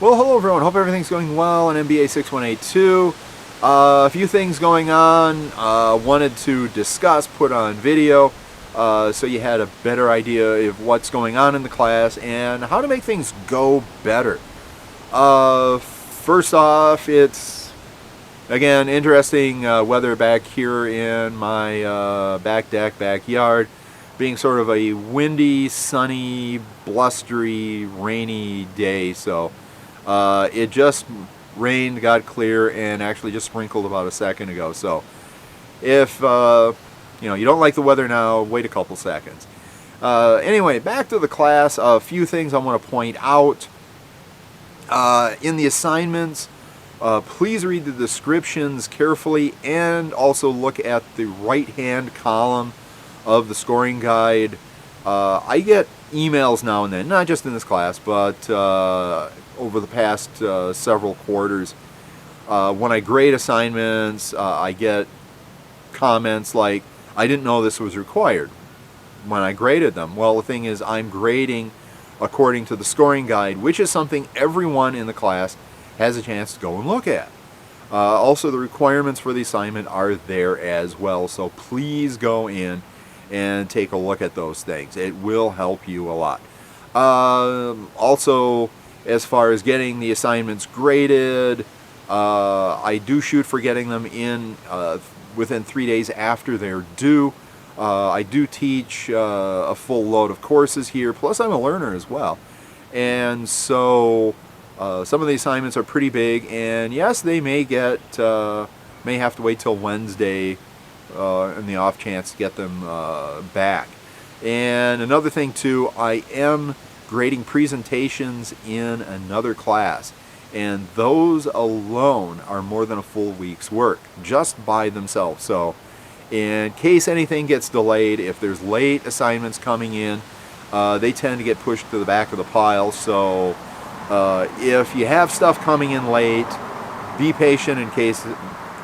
Well, hello everyone. Hope everything's going well on MBA6182. A few things going on. Wanted to discuss, put on video, so you had a better idea of what's going on in the class and how to make things go better. First off, it's again interesting weather back here in my back deck, backyard, being sort of a windy, sunny, blustery, rainy day. So it just rained, got clear, and actually just sprinkled about a second ago. So if you don't like the weather now, wait a couple seconds. Anyway, back to the class. A few things I want to point out. In the assignments, please read the descriptions carefully and also look at the right-hand column of the scoring guide. I get emails now and then, not just in this class, but over the past several quarters. When I grade assignments, I get comments like, I didn't know this was required when I graded them. Well, the thing is, I'm grading according to the scoring guide, which is something everyone in the class has a chance to go and look at. Also, the requirements for the assignment are there as well, so please go in and take a look at those things. It will help you a lot. Also, as far as getting the assignments graded, I do shoot for getting them in within 3 days after they're due. I do teach a full load of courses here, plus I'm a learner as well. And so some of the assignments are pretty big, and yes, they may have to wait till Wednesday in the off chance to get them back. And another thing too, I am grading presentations in another class, and those alone are more than a full week's work just by themselves. So in case anything gets delayed, if there's late assignments coming in, they tend to get pushed to the back of the pile. So if you have stuff coming in late, be patient in case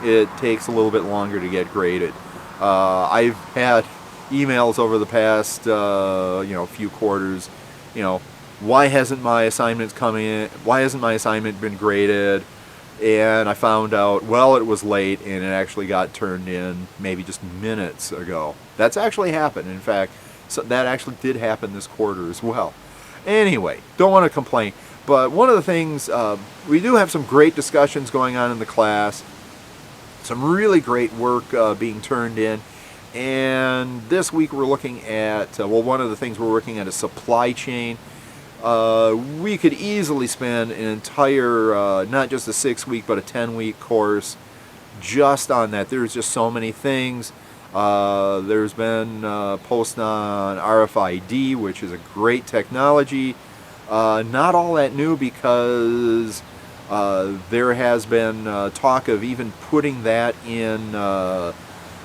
it takes a little bit longer to get graded. I've had emails over the past few quarters. Why hasn't my assignments come in? Why hasn't my assignment been graded? And I found out, well, it was late and it actually got turned in maybe just minutes ago. That's actually happened. In fact, so that actually did happen this quarter as well. Anyway, don't want to complain, but one of the things, we do have some great discussions going on in the class, some really great work being turned in. And this week we're looking at, one of the things we're working at is supply chain. We could easily spend an entire, not just a 6-week, but a 10-week course just on that. There's just so many things. There's been posts on RFID, which is a great technology. Not all that new, because there has been talk of even putting that in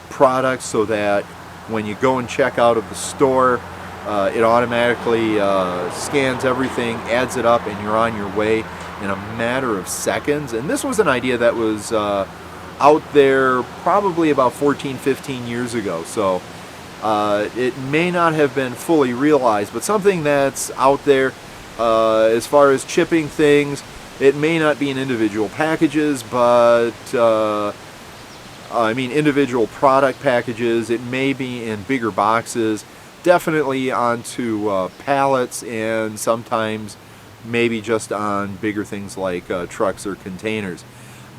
products so that when you go and check out of the store, it automatically scans everything, adds it up, and you're on your way in a matter of seconds. And this was an idea that was out there probably about 14-15 years ago. So it may not have been fully realized, but something that's out there as far as chipping things. It may not be in individual packages, but individual product packages. It may be in bigger boxes, definitely onto pallets, and sometimes maybe just on bigger things like trucks or containers.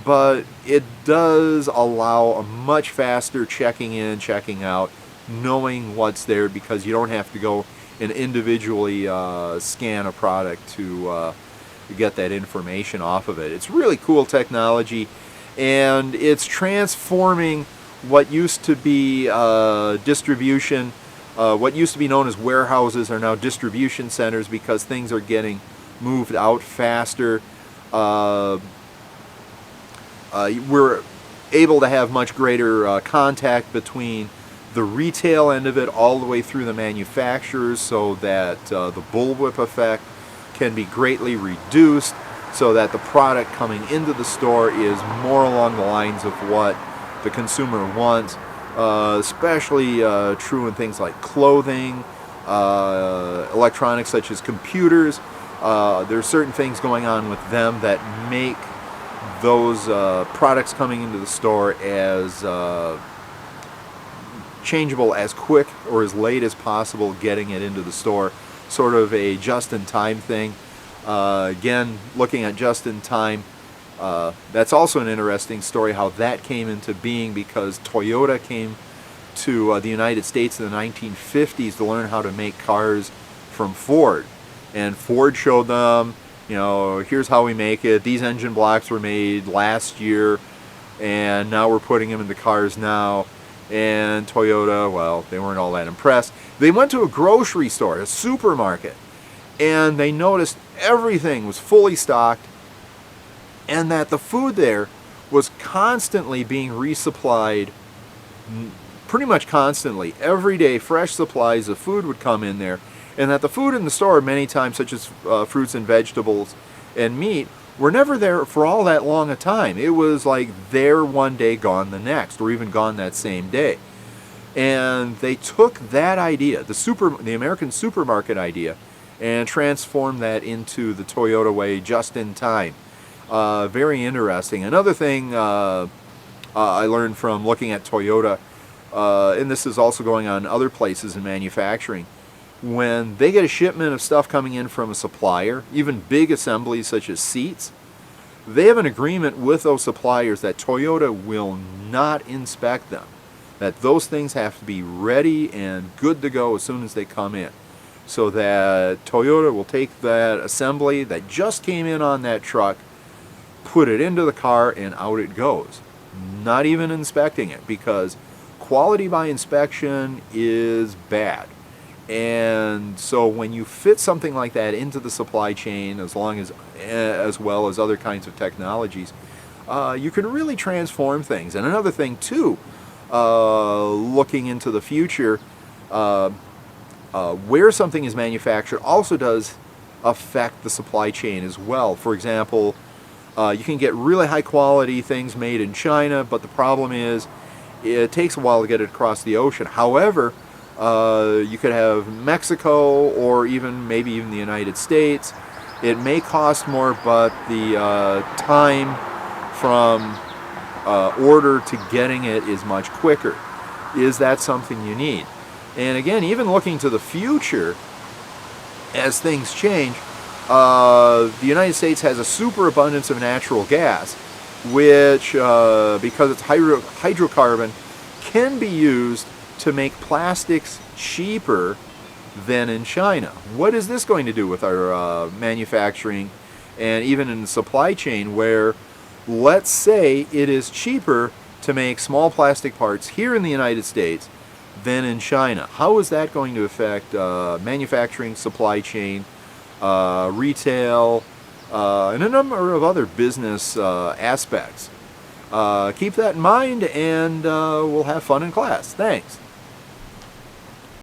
But it does allow a much faster checking in, checking out, knowing what's there, because you don't have to go and individually scan a product to get that information off of it. It's really cool technology, and it's transforming what used to be distribution. What used to be known as warehouses are now distribution centers, because things are getting moved out faster. We're able to have much greater contact between the retail end of it all the way through the manufacturers, so that the bullwhip effect can be greatly reduced, so that the product coming into the store is more along the lines of what the consumer wants. Especially true in things like clothing, electronics such as computers. There's certain things going on with them that make those products coming into the store as changeable as quick or as late as possible, getting it into the store, sort of a just-in-time thing. Again, looking at just-in-time, that's also an interesting story how that came into being, because Toyota came to the United States in the 1950s to learn how to make cars from Ford, and Ford showed them, you know, here's how we make it. These engine blocks were made last year, and now we're putting them into cars now. And Toyota, well, they weren't all that impressed. They went to a grocery store, a supermarket, and they noticed everything was fully stocked, and that the food there was constantly being resupplied, pretty much constantly. Every day, fresh supplies of food would come in there, and that the food in the store many times, such as fruits and vegetables and meat, were never there for all that long a time. It was like there one day, gone the next, or even gone that same day. And they took that idea, the American supermarket idea, and transformed that into the Toyota way, just in time. Very interesting. Another thing I learned from looking at Toyota, and this is also going on other places in manufacturing, when they get a shipment of stuff coming in from a supplier, even big assemblies such as seats, they have an agreement with those suppliers that Toyota will not inspect them, that those things have to be ready and good to go as soon as they come in, so that Toyota will take that assembly that just came in on that truck, put it into the car, and out it goes, not even inspecting it, because quality by inspection is bad. And so when you fit something like that into the supply chain, as well as other kinds of technologies, you can really transform things. And another thing too, looking into the future, where something is manufactured also does affect the supply chain as well. For example, you can get really high quality things made in China, but the problem is it takes a while to get it across the ocean. However, you could have Mexico, or maybe even the United States. It may cost more, but the time from order to getting it is much quicker. Is that something you need? And again, even looking to the future, as things change, the United States has a superabundance of natural gas, which, because it's hydrocarbon, can be used to make plastics cheaper than in China. What is this going to do with our manufacturing and even in the supply chain, where, let's say, it is cheaper to make small plastic parts here in the United States than in China? How is that going to affect manufacturing, supply chain, retail, and a number of other business aspects? Keep that in mind, and we'll have fun in class. Thanks.